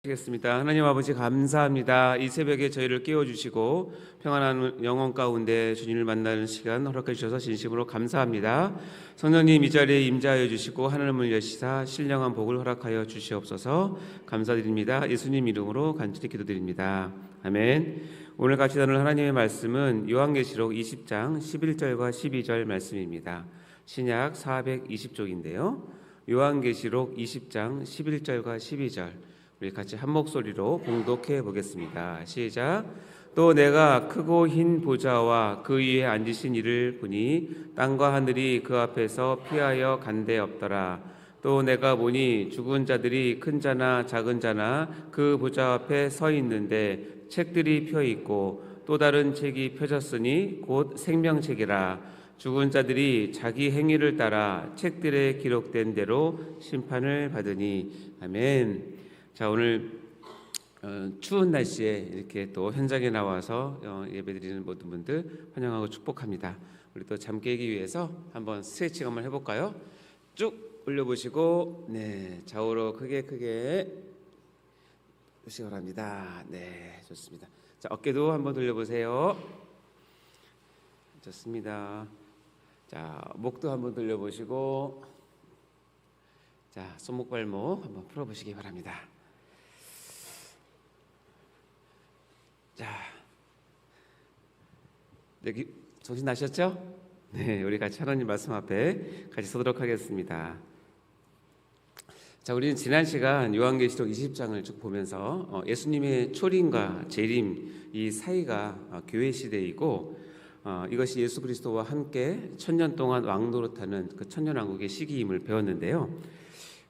하겠습니다. 하나님 아버지 감사합니다. 이 새벽에 저희를 깨워주시고 평안한 영혼 가운데 주님을 만나는 시간 허락해 주셔서 진심으로 감사합니다. 성령님 이 자리에 임재하여 주시고 하늘문을 여시사 신령한 복을 허락하여 주시옵소서. 감사드립니다. 예수님 이름으로 간절히 기도드립니다. 아멘. 오늘 같이 나눌 하나님의 말씀은 요한계시록 20장 11절과 12절 말씀입니다. 신약 420쪽인데요. 요한계시록 20장 11절과 12절 우리 같이 한 목소리로 봉독해 보겠습니다. 시작. 또 내가 크고 흰 보좌와 그 위에 앉으신 이를 보니 땅과 하늘이 그 앞에서 피하여 간데 없더라. 또 내가 보니 죽은 자들이 큰 자나 작은 자나 그 보좌 앞에 서 있는데 책들이 펴 있고 또 다른 책이 펴졌으니 곧 생명책이라. 죽은 자들이 자기 행위를 따라 책들에 기록된 대로 심판을 받으니. 아멘. 자, 오늘 추운 날씨에 이렇게 또 현장에 나와서 예배드리는 모든 분들 환영하고 축복합니다. 우리 또 잠 깨기 위해서 한번 스트레칭 한번 해볼까요? 쭉 올려보시고, 네, 좌우로 크게 보시기 바랍니다. 네, 좋습니다. 자, 어깨도 한번 돌려보세요. 좋습니다. 자, 목도 한번 돌려보시고, 자, 손목 발목 한번 풀어보시기 바랍니다. 자, 여기 정신 나셨죠? 네, 우리 같이 하나님 말씀 앞에 같이 서도록 하겠습니다. 자, 우리는 지난 시간 요한계시록 20장을 쭉 보면서 예수님의 초림과 재림 이 사이가 교회 시대이고 이것이 예수 그리스도와 함께 천년 동안 왕노릇하는 그 천년왕국의 시기임을 배웠는데요.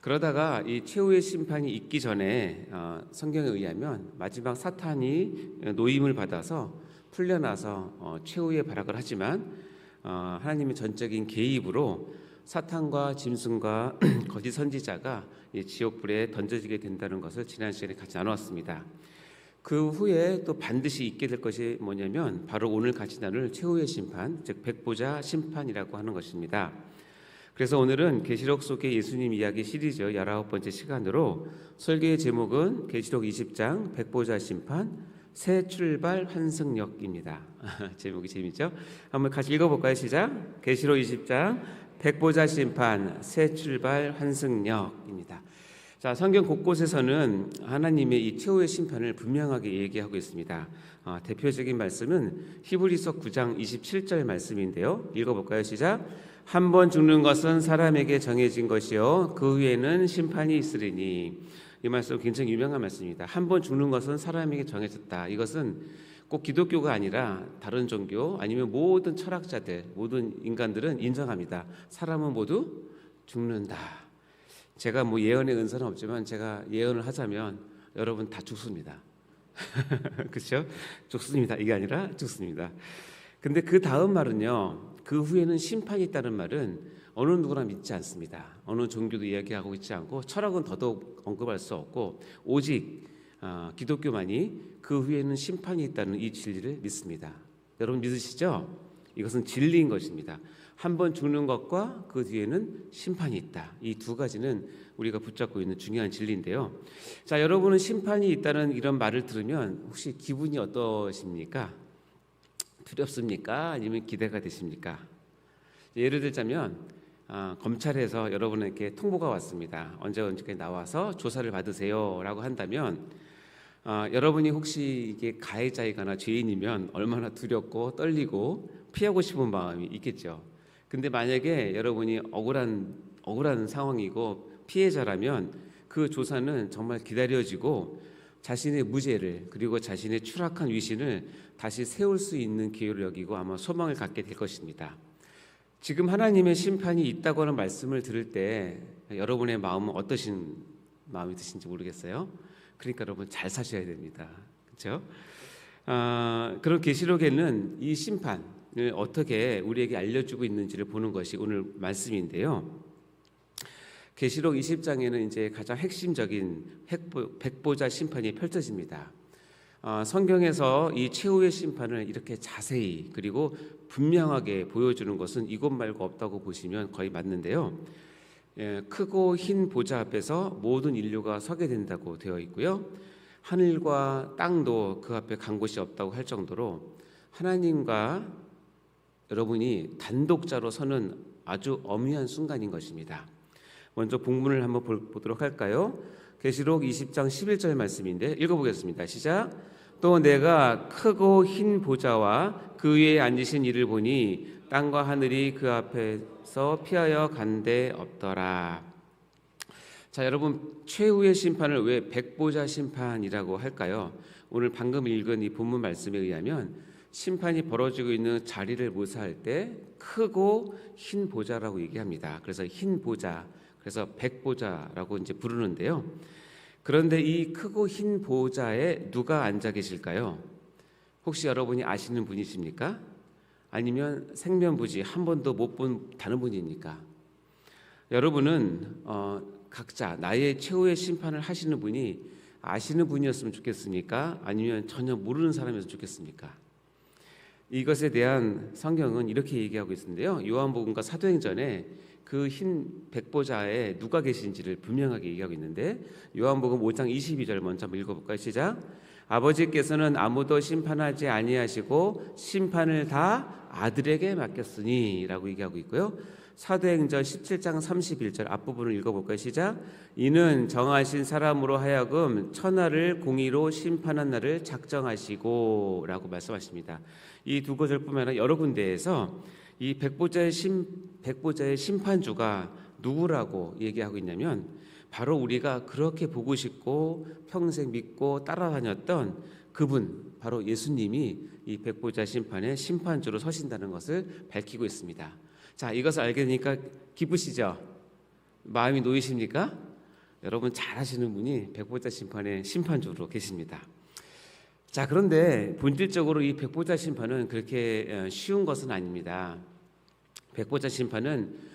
그러다가 이 최후의 심판이 있기 전에 성경에 의하면 마지막 사탄이 노임을 받아서 풀려나서 최후의 발악을 하지만 하나님의 전적인 개입으로 사탄과 짐승과 거짓 선지자가 지옥불에 던져지게 된다는 것을 지난 시간에 같이 나누었습니다. 그 후에 또 반드시 있게 될 것이 뭐냐면 바로 오늘 같이 나눌 최후의 심판, 즉 백보자 심판이라고 하는 것입니다. 그래서 오늘은 계시록 속의 예수님 이야기 시리즈 19번째 시간으로 설교의 제목은 계시록 20장 백보자 심판 새 출발 환승역입니다. 제목이 재밌죠? 한번 같이 읽어볼까요? 시작. 계시록 20장 백보자 심판 새 출발 환승역입니다. 자, 성경 곳곳에서는 하나님의 이 최후의 심판을 분명하게 얘기하고 있습니다. 대표적인 말씀은 히브리서 9장 27절 말씀인데요. 읽어볼까요? 시작. 한 번 죽는 것은 사람에게 정해진 것이요 그 후에는 심판이 있으리니. 이 말씀 굉장히 유명한 말씀입니다. 한 번 죽는 것은 사람에게 정해졌다. 이것은 꼭 기독교가 아니라 다른 종교 아니면 모든 철학자들, 모든 인간들은 인정합니다. 사람은 모두 죽는다. 제가 뭐 예언의 은사는 없지만 제가 예언을 하자면 여러분 다 죽습니다. 그렇죠? 죽습니다. 이게 아니라 죽습니다. 근데 그 다음 말은요. 그 후에는 심판이 있다는 말은 어느 누구나 믿지 않습니다. 어느 종교도 이야기하고 있지 않고 철학은 더더욱 언급할 수 없고 오직 기독교만이 그 후에는 심판이 있다는 이 진리를 믿습니다. 여러분 믿으시죠? 이것은 진리인 것입니다. 한 번 죽는 것과 그 뒤에는 심판이 있다. 이 두 가지는 우리가 붙잡고 있는 중요한 진리인데요. 자, 여러분은 심판이 있다는 이런 말을 들으면 혹시 기분이 어떠십니까? 두렵습니까? 아니면 기대가 되십니까? 예를 들자면 검찰에서 여러분에게 통보가 왔습니다. 언제까지 나와서 조사를 받으세요 라고 한다면 여러분이 혹시 이게 가해자이거나 죄인이면 얼마나 두렵고 떨리고 피하고 싶은 마음이 있겠죠. 근데 만약에 여러분이 억울한 상황이고 피해자라면 그 조사는 정말 기다려지고 자신의 무죄를 그리고 자신의 추락한 위신을 다시 세울 수 있는 기회를 여기고 아마 소망을 갖게 될 것입니다. 지금 하나님의 심판이 있다고 하는 말씀을 들을 때 여러분의 마음은 어떠신 마음이 드신지 모르겠어요. 그러니까 여러분 잘 사셔야 됩니다. 그렇죠? 그런 계시록에는 이 심판을 어떻게 우리에게 알려주고 있는지를 보는 것이 오늘 말씀인데요. 계시록 20장에는 이제 가장 핵심적인 백보자 심판이 펼쳐집니다. 성경에서 이 최후의 심판을 이렇게 자세히 그리고 분명하게 보여주는 것은 이곳 말고 없다고 보시면 거의 맞는데요. 크고 흰 보좌 앞에서 모든 인류가 서게 된다고 되어 있고요. 하늘과 땅도 그 앞에 간 곳이 없다고 할 정도로 하나님과 여러분이 단독자로 서는 아주 엄위한 순간인 것입니다. 먼저 본문을 한번 보도록 할까요? 계시록 20장 11절 말씀인데 읽어보겠습니다. 시작. 또 내가 크고 흰 보좌와 그 위에 앉으신 이를 보니 땅과 하늘이 그 앞에서 피하여 간데 없더라. 자, 여러분, 최후의 심판을 왜 백보자 심판이라고 할까요? 오늘 방금 읽은 이 본문 말씀에 의하면 심판이 벌어지고 있는 자리를 묘사할 때 크고 흰 보좌라고 얘기합니다. 그래서 흰 보좌, 그래서 백보자라고 이제 부르는데요. 그런데 이 크고 흰 보좌에 누가 앉아 계실까요? 혹시 여러분이 아시는 분이십니까? 아니면 생면부지 한 번도 못 본 다른 분입니까? 여러분은 각자 나의 최후의 심판을 하시는 분이 아시는 분이었으면 좋겠습니까? 아니면 전혀 모르는 사람이었으면 좋겠습니까? 이것에 대한 성경은 이렇게 얘기하고 있는데요. 요한복음과 사도행전에 그 흰 백보좌에 누가 계신지를 분명하게 얘기하고 있는데 요한복음 5장 22절 먼저 한번 읽어볼까요? 시작. 아버지께서는 아무도 심판하지 아니하시고 심판을 다 아들에게 맡겼으니 라고 얘기하고 있고요. 사도행전 17장 31절 앞부분을 읽어볼까요? 시작. 이는 정하신 사람으로 하여금 천하를 공의로 심판한 날을 작정하시고 라고 말씀하십니다. 이 두 구절뿐만 아니라 여러 군데에서 이 백보자의 심판주가 누구라고 얘기하고 있냐면 바로 우리가 그렇게 보고 싶고 평생 믿고 따라다녔던 그분, 바로 예수님이 이 백보자 심판의 심판주로 서신다는 것을 밝히고 있습니다. 자, 이것을 알게 되니까 기쁘시죠? 마음이 놓이십니까? 여러분 잘 아시는 분이 백보자 심판의 심판주로 계십니다. 자, 그런데 본질적으로 이 백보자 심판은 그렇게 쉬운 것은 아닙니다. 백보자 심판은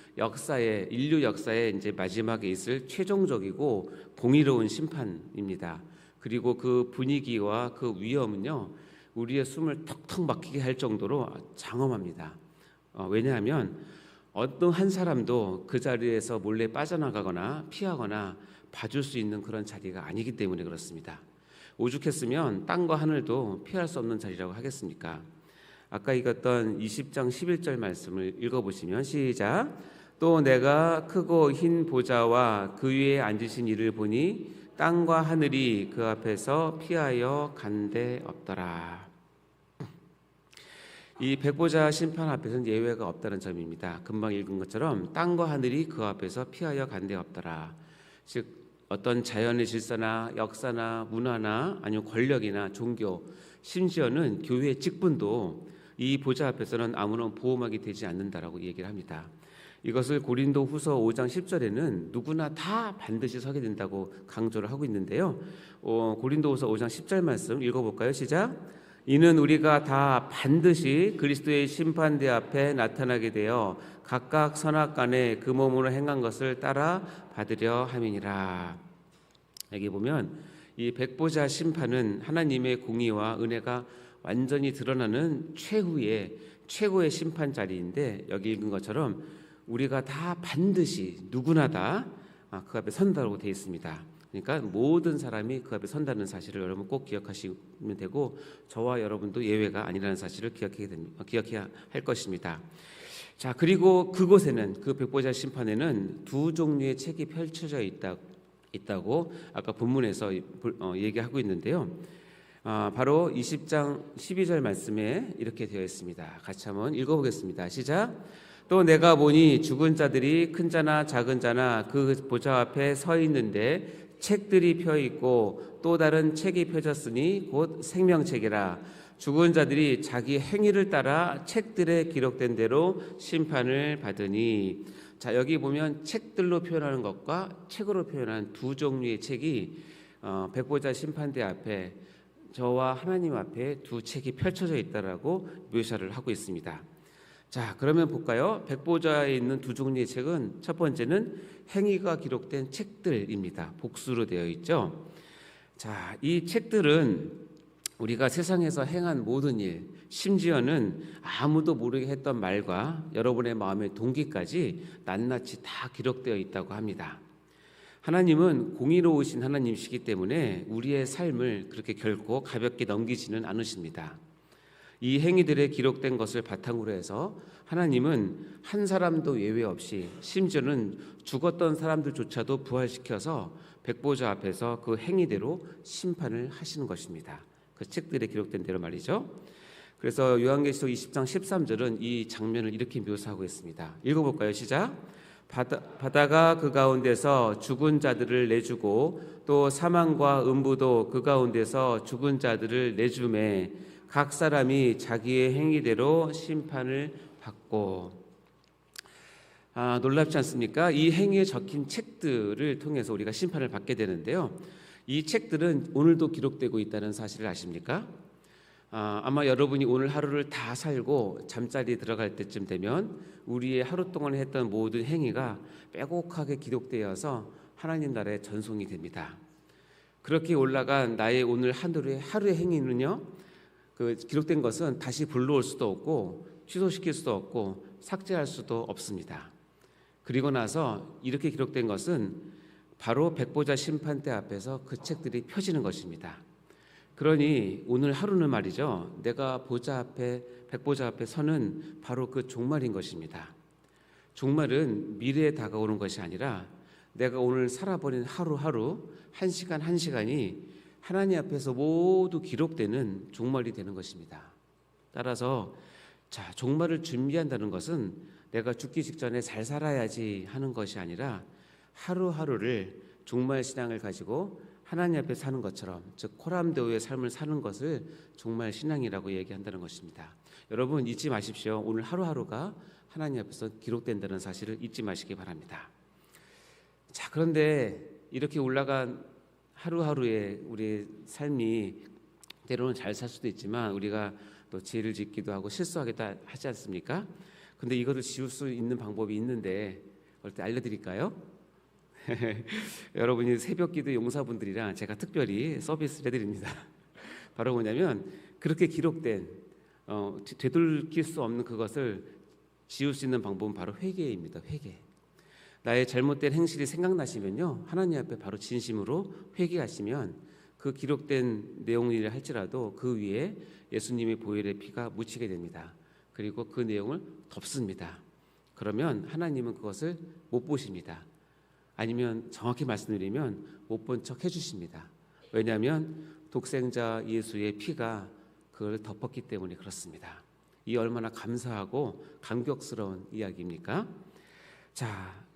인류 역사에 이제 마지막에 있을 최종적이고 공의로운 심판입니다. 그리고 그 분위기와 그 위험은요, 우리의 숨을 턱턱 막히게 할 정도로 장엄합니다. 왜냐하면 어떤 한 사람도 그 자리에서 몰래 빠져나가거나 피하거나 봐줄 수 있는 그런 자리가 아니기 때문에 그렇습니다. 오죽했으면 땅과 하늘도 피할 수 없는 자리라고 하겠습니까? 아까 읽었던 20장 11절 말씀을 읽어보시면 시작. 또 내가 크고 흰 보좌와 그 위에 앉으신 이를 보니 땅과 하늘이 그 앞에서 피하여 간데 없더라. 이 백보자 심판 앞에서는 예외가 없다는 점입니다. 금방 읽은 것처럼 땅과 하늘이 그 앞에서 피하여 간데 없더라. 즉 어떤 자연의 질서나 역사나 문화나 아니면 권력이나 종교, 심지어는 교회의 직분도 이 보좌 앞에서는 아무런 보호막이 되지 않는다라고 얘기를 합니다. 이것을 고린도후서 5장 10절에는 누구나 다 반드시 서게 된다고 강조를 하고 있는데요. 고린도후서 5장 10절 말씀 읽어볼까요? 시작. 이는 우리가 다 반드시 그리스도의 심판대 앞에 나타나게 되어 각각 선악간에 그 몸으로 행한 것을 따라 받으려 함이니라. 여기 보면 이 백보자 심판은 하나님의 공의와 은혜가 완전히 드러나는 최고의 심판 자리인데 여기 읽은 것처럼 우리가 다 반드시 누구나 다 그 앞에 선다고 되어 있습니다. 그러니까 모든 사람이 그 앞에 선다는 사실을 여러분 꼭 기억하시면 되고 저와 여러분도 예외가 아니라는 사실을 기억해야 할 것입니다. 자, 그리고 그곳에는 그 백보자 심판에는 두 종류의 책이 펼쳐져 있다고 아까 본문에서 얘기하고 있는데요. 바로 20장 12절 말씀에 이렇게 되어 있습니다. 같이 한번 읽어보겠습니다. 시작. 또 내가 보니 죽은 자들이 큰 자나 작은 자나 그 보좌 앞에 서 있는데 책들이 펴 있고 또 다른 책이 펴졌으니 곧 생명책이라. 죽은 자들이 자기 행위를 따라 책들에 기록된 대로 심판을 받으니. 자, 여기 보면 책들로 표현하는 것과 책으로 표현하는 두 종류의 책이 백보자 심판대 앞에 저와 하나님 앞에 두 책이 펼쳐져 있다라고 묘사를 하고 있습니다. 자, 그러면 볼까요? 백보자에 있는 두 종류의 책은 첫 번째는 행위가 기록된 책들입니다. 복수로 되어 있죠. 자, 이 책들은 우리가 세상에서 행한 모든 일, 심지어는 아무도 모르게 했던 말과 여러분의 마음의 동기까지 낱낱이 다 기록되어 있다고 합니다. 하나님은 공의로우신 하나님이시기 때문에 우리의 삶을 그렇게 결코 가볍게 넘기지는 않으십니다. 이 행위들에 기록된 것을 바탕으로 해서 하나님은 한 사람도 예외 없이, 심지어는 죽었던 사람들조차도 부활시켜서 백보자 앞에서 그 행위대로 심판을 하시는 것입니다. 그 책들에 기록된 대로 말이죠. 그래서 요한계시록 20장 13절은 이 장면을 이렇게 묘사하고 있습니다. 읽어볼까요? 시작. 바다가 그 가운데서 죽은 자들을 내주고 또 사망과 음부도 그 가운데서 죽은 자들을 내주매 각 사람이 자기의 행위대로 심판을 받고. 놀랍지 않습니까? 이 행위에 적힌 책들을 통해서 우리가 심판을 받게 되는데요. 이 책들은 오늘도 기록되고 있다는 사실을 아십니까? 아마 여러분이 오늘 하루를 다 살고 잠자리에 들어갈 때쯤 되면 우리의 하루 동안 했던 모든 행위가 빼곡하게 기록되어서 하나님 나라의 전송이 됩니다. 그렇게 올라간 나의 오늘 하루의 행위는요, 그 기록된 것은 다시 불러올 수도 없고 취소시킬 수도 없고 삭제할 수도 없습니다. 그리고 나서 이렇게 기록된 것은 바로 백보자 심판대 앞에서 그 책들이 펴지는 것입니다. 그러니 오늘 하루는 말이죠, 내가 백보자 앞에 서는 바로 그 종말인 것입니다. 종말은 미래에 다가오는 것이 아니라 내가 오늘 살아버린 하루하루, 한 시간 한 시간이 하나님 앞에서 모두 기록되는 종말이 되는 것입니다. 따라서 종말을 준비한다는 것은 내가 죽기 직전에 잘 살아야지 하는 것이 아니라 하루하루를 종말 신앙을 가지고 하나님 앞에 사는 것처럼, 즉 코람데오의 삶을 사는 것을 종말 신앙이라고 얘기한다는 것입니다. 여러분 잊지 마십시오. 오늘 하루하루가 하나님 앞에서 기록된다는 사실을 잊지 마시기 바랍니다. 그런데 이렇게 올라간 하루하루의 우리의 삶이 때로는 잘 살 수도 있지만 우리가 또 죄를 짓기도 하고 실수하기도 하지 않습니까? 근데 이거를 지울 수 있는 방법이 있는데 그럴 때 알려드릴까요? 여러분이 새벽기도 용사분들이랑 제가 특별히 서비스를 해드립니다. 바로 뭐냐면 그렇게 기록된 되돌릴 수 없는 그것을 지울 수 있는 방법은 바로 회개입니다. 회개. 나의 잘못된 행실이 생각나시면요, 하나님 앞에 바로 진심으로 회개하시면 그 기록된 내용이라 할지라도 그 위에 예수님의 보혈의 피가 묻히게 됩니다. 그리고 그 내용을 덮습니다. 그러면 하나님은 그것을 못 보십니다. 아니면 정확히 말씀드리면 못 본 척 해주십니다. 왜냐하면 독생자 예수의 피가 그걸 덮었기 때문에 그렇습니다. 이 얼마나 감사하고 감격스러운 이야기입니까?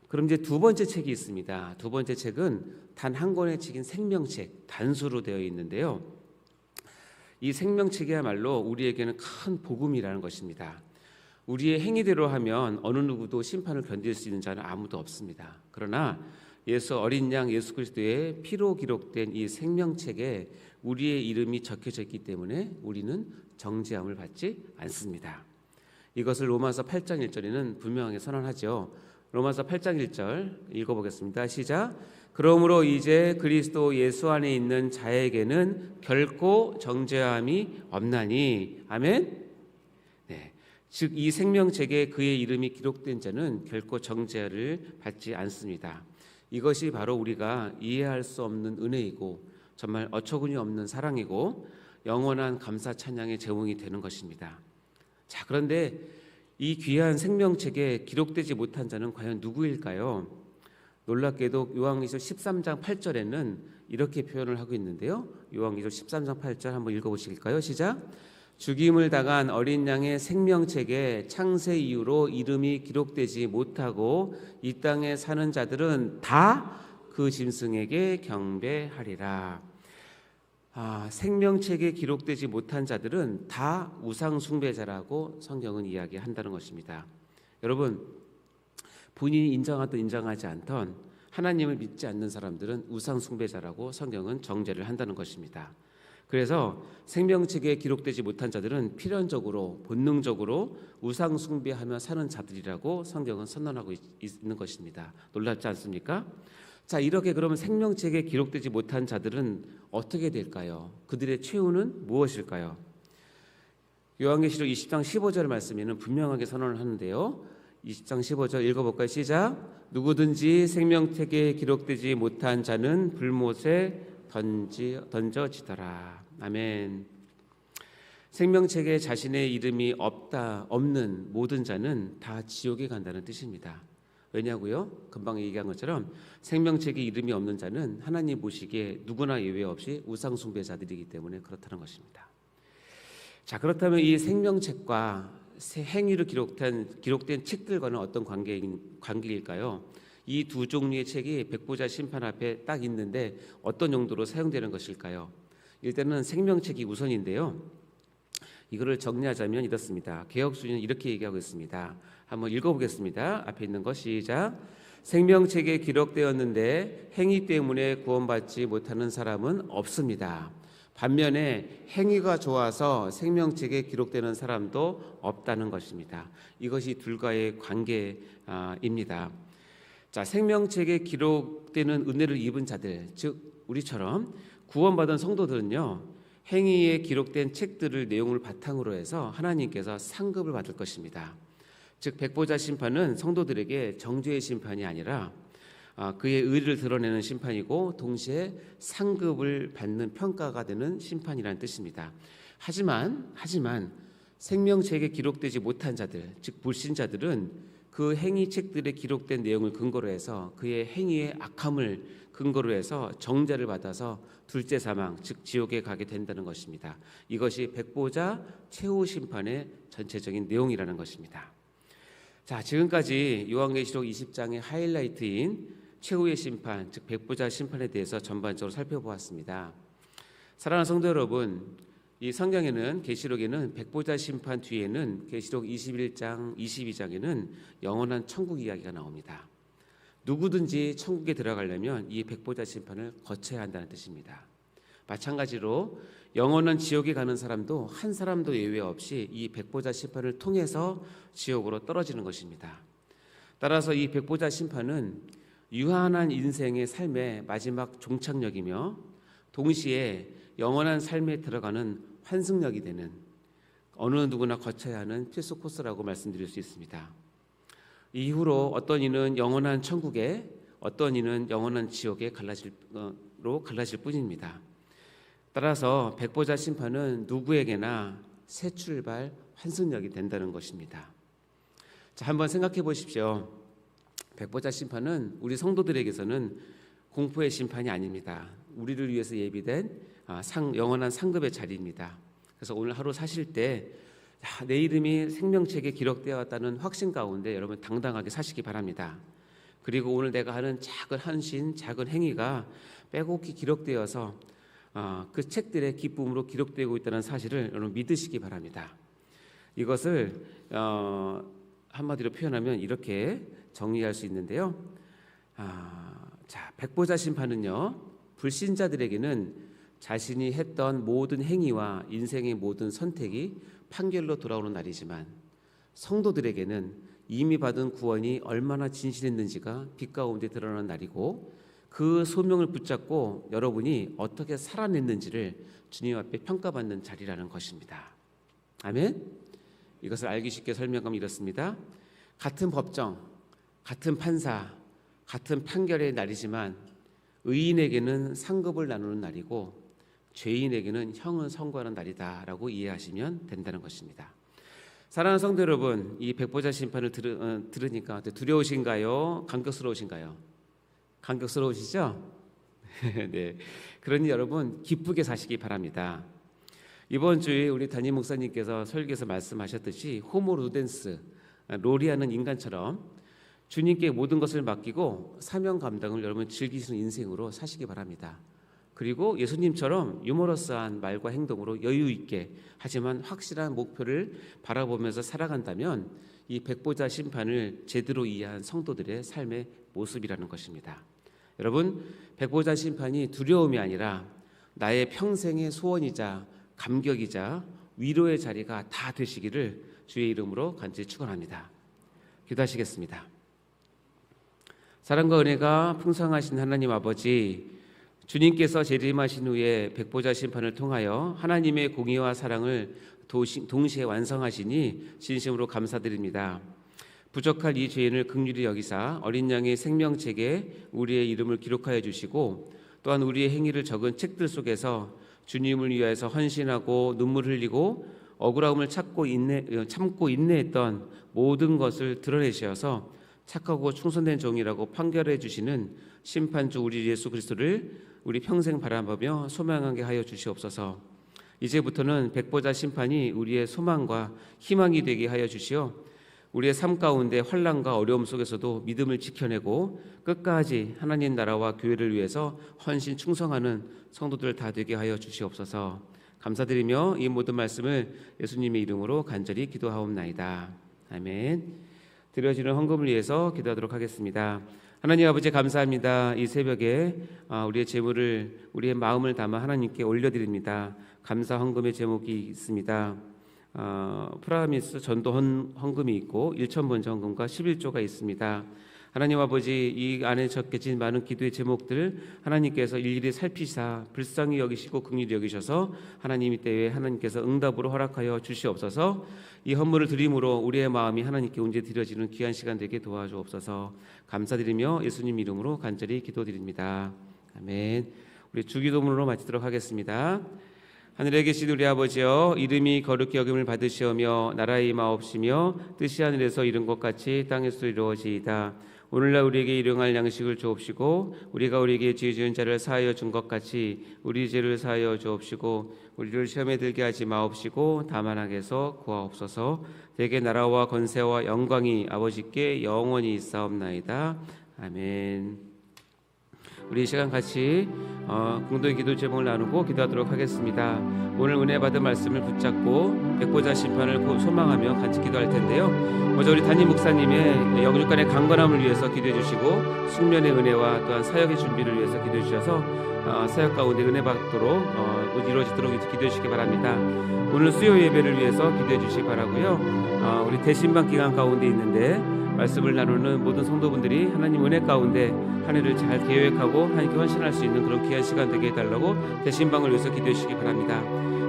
그럼 이제 두 번째 책이 있습니다. 두 번째 책은 단 한 권의 책인 생명책, 단수로 되어 있는데요. 이 생명책이야말로 우리에게는 큰 복음이라는 것입니다. 우리의 행위대로 하면 어느 누구도 심판을 견딜 수 있는 자는 아무도 없습니다. 그러나 어린 양 예수 그리스도의 피로 기록된 이 생명책에 우리의 이름이 적혀져 있기 때문에 우리는 정죄함을 받지 않습니다. 이것을 로마서 8장 1절에는 분명하게 선언하죠. 로마서 8장 1절 읽어보겠습니다. 시작. 그러므로 이제 그리스도 예수 안에 있는 자에게는 결코 정죄함이 없나니. 아멘. 즉 이 생명책에 그의 이름이 기록된 자는 결코 정죄를 받지 않습니다. 이것이 바로 우리가 이해할 수 없는 은혜이고 정말 어처구니 없는 사랑이고 영원한 감사 찬양의 제목이 되는 것입니다. 그런데 이 귀한 생명책에 기록되지 못한 자는 과연 누구일까요? 놀랍게도 요한계시록 13장 8절에는 이렇게 표현을 하고 있는데요. 요한계시록 13장 8절 한번 읽어보실까요? 시작. 죽임을 당한 어린 양의 생명책에 창세 이후로 이름이 기록되지 못하고 이 땅에 사는 자들은 다 그 짐승에게 경배하리라. 생명책에 기록되지 못한 자들은 다 우상 숭배자라고 성경은 이야기한다는 것입니다. 여러분, 본인이 인정하든 인정하지 않던 하나님을 믿지 않는 사람들은 우상 숭배자라고 성경은 정죄를 한다는 것입니다. 그래서 생명책에 기록되지 못한 자들은 필연적으로 본능적으로 우상 숭배하며 사는 자들이라고 성경은 선언하고 있는 것입니다. 놀랍지 않습니까? 자, 이렇게 그러면 생명책에 기록되지 못한 자들은 어떻게 될까요? 그들의 최후는 무엇일까요? 요한계시록 20장 15절 말씀에는 분명하게 선언을 하는데요. 20장 15절 읽어볼까요? 시작. 누구든지 생명책에 기록되지 못한 자는 불못에 던져지더라. 아멘. 생명책에 자신의 이름이 없는 모든 자는 다 지옥에 간다는 뜻입니다. 왜냐고요? 금방 얘기한 것처럼 생명책에 이름이 없는 자는 하나님 보시기에 누구나 예외 없이 우상 숭배자들이기 때문에 그렇다는 것입니다. 자, 그렇다면 이 생명책과 행위로 기록된 책들과는 어떤 관계일까요? 이 두 종류의 책이 백보자 심판 앞에 딱 있는데 어떤 용도로 사용되는 것일까요? 일단은 생명책이 우선인데요. 이거를 정리하자면 이렇습니다. 개역수는 이렇게 얘기하고 있습니다. 한번 읽어보겠습니다. 앞에 있는 거 시작. 생명책에 기록되었는데 행위 때문에 구원받지 못하는 사람은 없습니다. 반면에 행위가 좋아서 생명책에 기록되는 사람도 없다는 것입니다. 이것이 둘과의 관계입니다. 자, 생명책에 기록되는 은혜를 입은 자들, 즉 우리처럼 구원받은 성도들은요, 행위에 기록된 책들을 내용을 바탕으로 해서 하나님께서 상급을 받을 것입니다. 즉 백보자 심판은 성도들에게 정죄의 심판이 아니라 그의 의를 드러내는 심판이고 동시에 상급을 받는 평가가 되는 심판이라는 뜻입니다. 하지만 생명책에 기록되지 못한 자들, 즉 불신자들은 그 행위 책들에 기록된 내용을 근거로 해서 그의 행위의 악함을 근거로 해서 정죄를 받아서 둘째 사망, 즉 지옥에 가게 된다는 것입니다. 이것이 백보자 최후 심판의 전체적인 내용이라는 것입니다. 자, 지금까지 요한계시록 20장의 하이라이트인 최후의 심판, 즉 백보자 심판에 대해서 전반적으로 살펴보았습니다. 사랑하는 성도 여러분, 이 성경에는 계시록에는 백보자 심판 뒤에는 계시록 21장, 22장에는 영원한 천국 이야기가 나옵니다. 누구든지 천국에 들어가려면 이 백보자 심판을 거쳐야 한다는 뜻입니다. 마찬가지로 영원한 지옥에 가는 사람도 한 사람도 예외 없이 이 백보자 심판을 통해서 지옥으로 떨어지는 것입니다. 따라서 이 백보자 심판은 유한한 인생의 삶의 마지막 종착역이며 동시에 영원한 삶에 들어가는 환승역이 되는 어느 누구나 거쳐야 하는 필수 코스라고 말씀드릴 수 있습니다. 이후로 어떤 이는 영원한 천국에, 어떤 이는 영원한 지옥에 갈라질 뿐입니다. 따라서 백보자 심판은 누구에게나 새 출발, 환승역이 된다는 것입니다. 자, 한번 생각해 보십시오. 백보자 심판은 우리 성도들에게서는 공포의 심판이 아닙니다. 우리를 위해서 예비된 영원한 상급의 자리입니다. 그래서 오늘 하루 사실 때 내 이름이 생명책에 기록되었다는 확신 가운데 여러분 당당하게 사시기 바랍니다. 그리고 오늘 내가 하는 작은 헌신, 작은 행위가 빼곡히 기록되어서 그 책들의 기쁨으로 기록되고 있다는 사실을 여러분 믿으시기 바랍니다. 이것을 한마디로 표현하면 이렇게 정리할 수 있는데요. 자, 백보자 심판은요, 불신자들에게는 자신이 했던 모든 행위와 인생의 모든 선택이 판결로 돌아오는 날이지만 성도들에게는 이미 받은 구원이 얼마나 진실했는지가 빛 가운데 드러나는 날이고 그 소명을 붙잡고 여러분이 어떻게 살아냈는지를 주님 앞에 평가받는 자리라는 것입니다. 아멘. 이것을 알기 쉽게 설명하면 이렇습니다. 같은 법정, 같은 판사, 같은 판결의 날이지만 의인에게는 상급을 나누는 날이고 죄인에게는 형을 선고하는 날이다라고 이해하시면 된다는 것입니다. 사랑하는 성도 여러분, 이 백보자 심판을 들으니까 두려우신가요? 감격스러우신가요? 감격스러우시죠? 네, 그러니 여러분 기쁘게 사시기 바랍니다. 이번 주에 우리 담임 목사님께서 설교에서 말씀하셨듯이 호모 루덴스, 로리하는 인간처럼 주님께 모든 것을 맡기고 사명 감당을 여러분 즐기시는 인생으로 사시기 바랍니다. 그리고 예수님처럼 유머러스한 말과 행동으로 여유 있게 하지만 확실한 목표를 바라보면서 살아간다면 이 백보자 심판을 제대로 이해한 성도들의 삶의 모습이라는 것입니다. 여러분, 백보자 심판이 두려움이 아니라 나의 평생의 소원이자 감격이자 위로의 자리가 다 되시기를 주의 이름으로 간절히 축원합니다. 기도하시겠습니다. 사랑과 은혜가 풍성하신 하나님 아버지, 주님께서 재림하신 후에 백보자 심판을 통하여 하나님의 공의와 사랑을 동시에 완성하시니 진심으로 감사드립니다. 부족할 이 죄인을 긍휼히 여기사 어린 양의 생명책에 우리의 이름을 기록하여 주시고, 또한 우리의 행위를 적은 책들 속에서 주님을 위하여서 헌신하고 눈물 흘리고 억울함을 참고 인내했던 모든 것을 드러내셔서 착하고 충성된 종이라고 판결해 주시는 심판주 우리 예수 그리스도를 우리 평생 바라보며 소망하게 하여 주시옵소서. 이제부터는 백보자 심판이 우리의 소망과 희망이 되게 하여 주시어 우리의 삶 가운데 환난과 어려움 속에서도 믿음을 지켜내고 끝까지 하나님 나라와 교회를 위해서 헌신 충성하는 성도들 다 되게 하여 주시옵소서. 감사드리며 이 모든 말씀을 예수님의 이름으로 간절히 기도하옵나이다. 아멘. 드려지는 헌금을 위해서 기도하도록 하겠습니다. 하나님 아버지, 감사합니다. 이 새벽에 우리의 재물을, 우리의 마음을 담아 하나님께 올려드립니다. 감사 헌금의 제목이 있습니다. 프라미스 전도 헌금이 있고 1,000번째 헌금과 11조가 있습니다. 하나님 아버지, 이 안에 적혀진 많은 기도의 제목들 하나님께서 일일이 살피사 불쌍히 여기시고 긍휼히 여기셔서 하나님 이때에 하나님께서 응답으로 허락하여 주시옵소서. 이 헌물을 드림으로 우리의 마음이 하나님께 온전히 드려지는 귀한 시간 되게 도와주옵소서. 감사드리며 예수님 이름으로 간절히 기도드립니다. 아멘. 우리 주기도문으로 마치도록 하겠습니다. 하늘에 계신 우리 아버지여, 이름이 거룩히 여김을 받으시오며 나라의 임하옵시며 뜻이 하늘에서 이룬 것 같이 땅에서도 이루어지이다. 오늘날 우리에게 일용할 양식을 주옵시고 우리가 우리에게 죄 지은 자를 사하여 준 것 같이 우리 죄를 사하여 주옵시고 우리를 시험에 들게 하지 마옵시고 다만 악에서 구하옵소서. 대개 나라와 권세와 영광이 아버지께 영원히 있사옵나이다. 아멘. 우리 이 시간 같이 공동의 기도 제목을 나누고 기도하도록 하겠습니다. 오늘 은혜 받은 말씀을 붙잡고 백보자 심판을 소망하며 같이 기도할 텐데요. 먼저 우리 담임 목사님의 영육간의 강건함을 위해서 기도해 주시고 숙면의 은혜와 또한 사역의 준비를 위해서 기도해 주셔서 사역 가운데 은혜 받도록 이루어지도록 기도해 주시기 바랍니다. 오늘 수요 예배를 위해서 기도해 주시기 바라고요. 우리 대신방 기간 가운데 있는데 말씀을 나누는 모든 성도분들이 하나님 은혜 가운데 한 해를 잘 계획하고 하나님께 헌신할 수 있는 그런 귀한 시간 되게 해달라고 대신방을 위해서 기도해 주시기 바랍니다.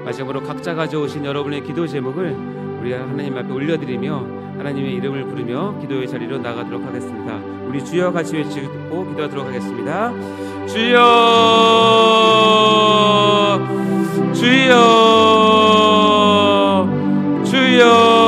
마지막으로 각자 가져오신 여러분의 기도 제목을 우리 하나님 앞에 올려드리며 하나님의 이름을 부르며 기도의 자리로 나가도록 하겠습니다. 우리 주여 같이 외치고 기도하도록 하겠습니다. 주여, 주여, 주여.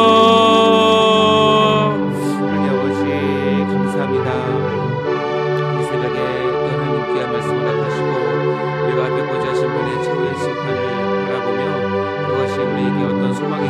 소망이